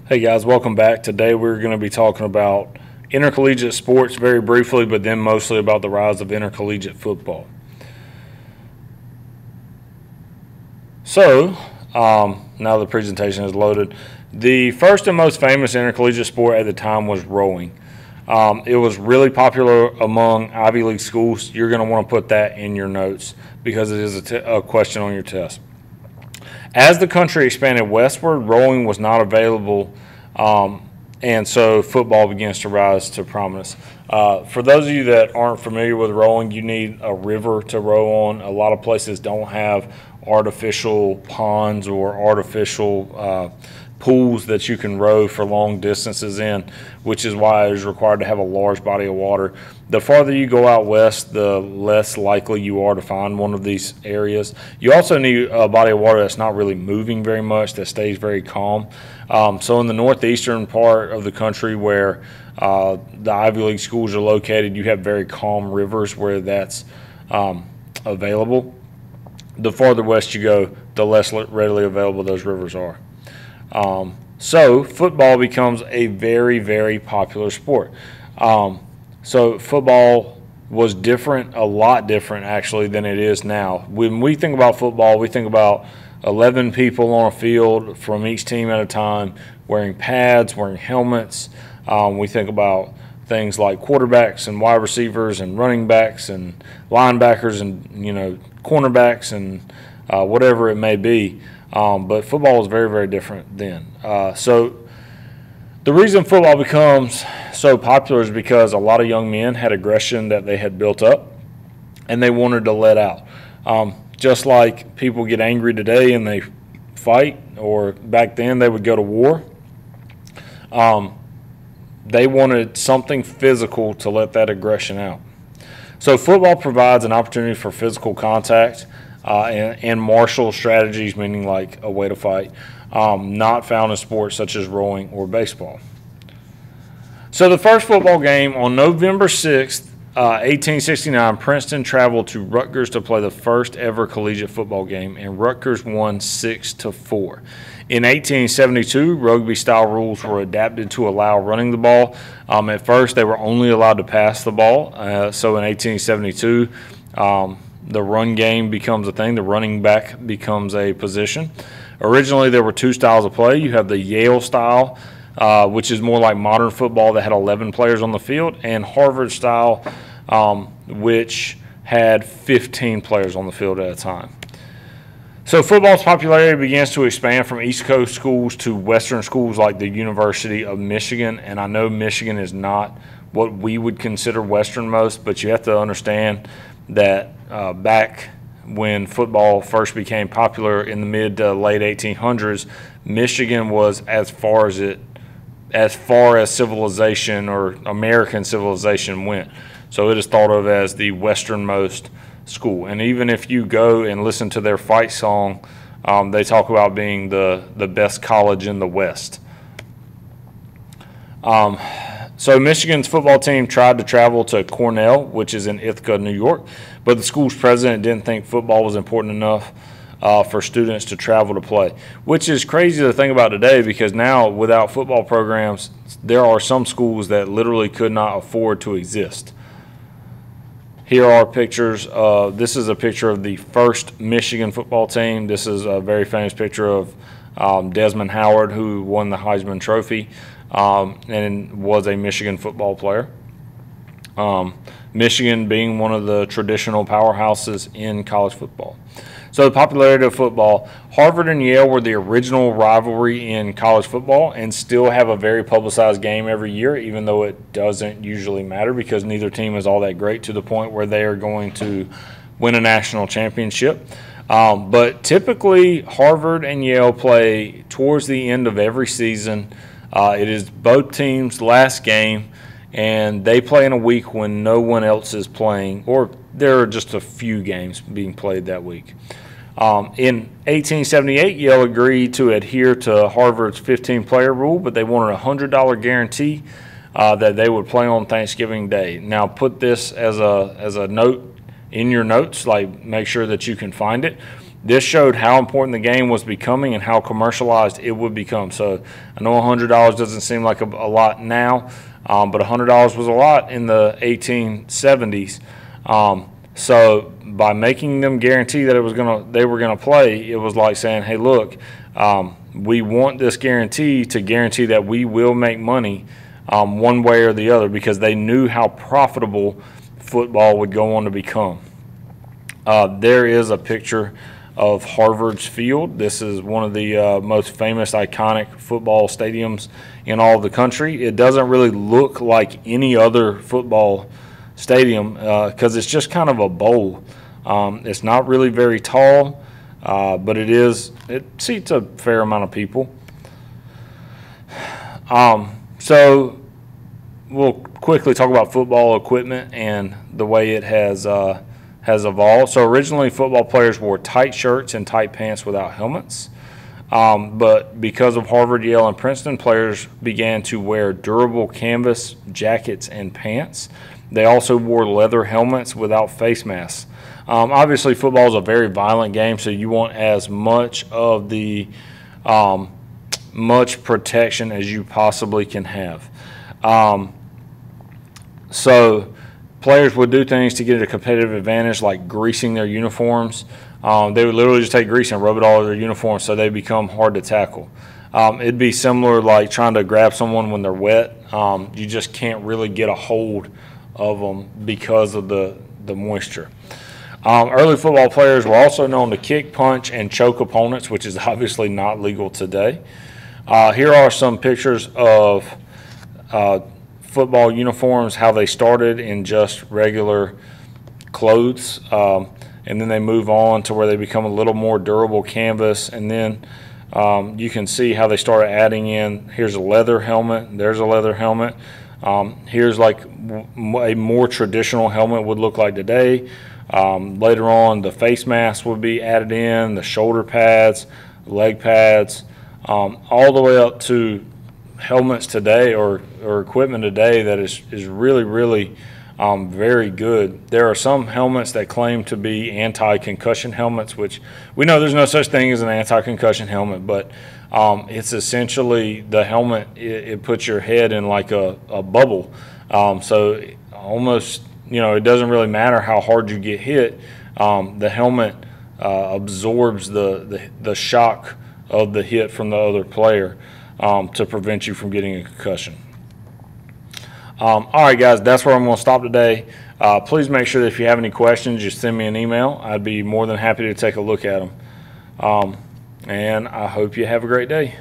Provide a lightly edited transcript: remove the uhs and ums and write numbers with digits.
Hey guys, welcome back. Today we're going to be talking about intercollegiate sports very briefly, but then mostly about the rise of intercollegiate football. So, now the presentation is loaded. The first and most famous intercollegiate sport at the time was rowing. It was really popular among Ivy League schools. You're going to want to put that in your notes because it is a question on your test. As the country expanded westward, rowing was not available, and so football begins to rise to prominence. For those of you that aren't familiar with rowing, you need a river to row on. A lot of places don't have artificial ponds or artificial pools that you can row for long distances in, which is why it is required to have a large body of water. The farther you go out west, the less likely you are to find one of these areas. You also need a body of water that's not really moving very much, that stays very calm. So in the northeastern part of the country where the Ivy League schools are located, you have very calm rivers where that's available. The farther west you go, the less readily available those rivers are. So football becomes a very, very popular sport. So football was different, a lot different actually than it is now. When we think about football, we think about 11 people on a field from each team at a time, wearing pads, wearing helmets. We think about things like quarterbacks and wide receivers and running backs and linebackers and cornerbacks and whatever it may be. But football was very, very different then. So the reason football becomes so popular is because a lot of young men had aggression that they had built up and they wanted to let out. Just like people get angry today and they fight, or back then they would go to war. They wanted something physical to let that aggression out. So football provides an opportunity for physical contact and martial strategies, meaning like a way to fight, not found in sports such as rowing or baseball. So the first football game on November 6th, 1869, Princeton traveled to Rutgers to play the first ever collegiate football game, and Rutgers won 6-4. In 1872, rugby-style rules were adapted to allow running the ball. At first, they were only allowed to pass the ball. So in 1872, the run game becomes a thing. The running back becomes a position. Originally, there were two styles of play. You have the Yale style, which is more like modern football that had 11 players on the field, and Harvard style, which had 15 players on the field at a time. So football's popularity begins to expand from East Coast schools to Western schools like the University of Michigan. And I know Michigan is not what we would consider westernmost, but you have to understand that back when football first became popular in the mid to late 1800s, Michigan was as far as civilization or American civilization went. So it is thought of as the westernmost school. And even if you go and listen to their fight song, they talk about being the best college in the West. So Michigan's football team tried to travel to Cornell, which is in Ithaca, New York, but the school's president didn't think football was important enough for students to travel to play, which is crazy to think about today because now without football programs, there are some schools that literally could not afford to exist. Here are pictures. This is a picture of the first Michigan football team. This is a very famous picture of Desmond Howard, who won the Heisman Trophy and was a Michigan football player. Michigan being one of the traditional powerhouses in college football. So the popularity of football, Harvard and Yale were the original rivalry in college football and still have a very publicized game every year, even though it doesn't usually matter because neither team is all that great to the point where they are going to win a national championship. But typically Harvard and Yale play towards the end of every season. It is both teams' last game, and they play in a week when no one else is playing, or there are just a few games being played that week. In 1878, Yale agreed to adhere to Harvard's 15-player rule, but they wanted a $100 guarantee that they would play on Thanksgiving Day. Now, put this as a note in your notes, like make sure that you can find it. This showed how important the game was becoming and how commercialized it would become. So I know $100 doesn't seem like a lot now, but $100 was a lot in the 1870s. So by making them guarantee that they were gonna play, it was like saying, hey, look, we want this guarantee to guarantee that we will make money one way or the other, because they knew how profitable football would go on to become. There is a picture of Harvard's field. This is one of the most famous, iconic football stadiums in all of the country. It doesn't really look like any other football stadium because it's just kind of a bowl. It's not really very tall, but it seats a fair amount of people. So we'll quickly talk about football equipment and the way it has evolved. So originally, football players wore tight shirts and tight pants without helmets. But because of Harvard, Yale, and Princeton, players began to wear durable canvas jackets and pants. They also wore leather helmets without face masks. Obviously, football is a very violent game, so you want as much of the much protection as you possibly can have. So players would do things to get a competitive advantage, like greasing their uniforms. They would literally just take grease and rub it all over their uniforms so they become hard to tackle. It'd be similar like trying to grab someone when they're wet. You just can't really get a hold of them because of the moisture. Early football players were also known to kick, punch, and choke opponents, which is obviously not legal today. Here are some pictures of football uniforms, how they started in just regular clothes, and then they move on to where they become a little more durable canvas, and then you can see how they started adding in, here's a leather helmet, there's a leather helmet. Here's like a more traditional helmet would look like today. Later on, the face mask would be added in, the shoulder pads, leg pads, all the way up to helmets today or equipment today that is really, really very good. There are some helmets that claim to be anti-concussion helmets, which we know there's no such thing as an anti-concussion helmet, but it's essentially the helmet, it puts your head in like a bubble. So almost, it doesn't really matter how hard you get hit. The helmet absorbs the shock of the hit from the other player to prevent you from getting a concussion. All right, guys, that's where I'm going to stop today. Please make sure that if you have any questions, just send me an email. I'd be more than happy to take a look at them. And I hope you have a great day.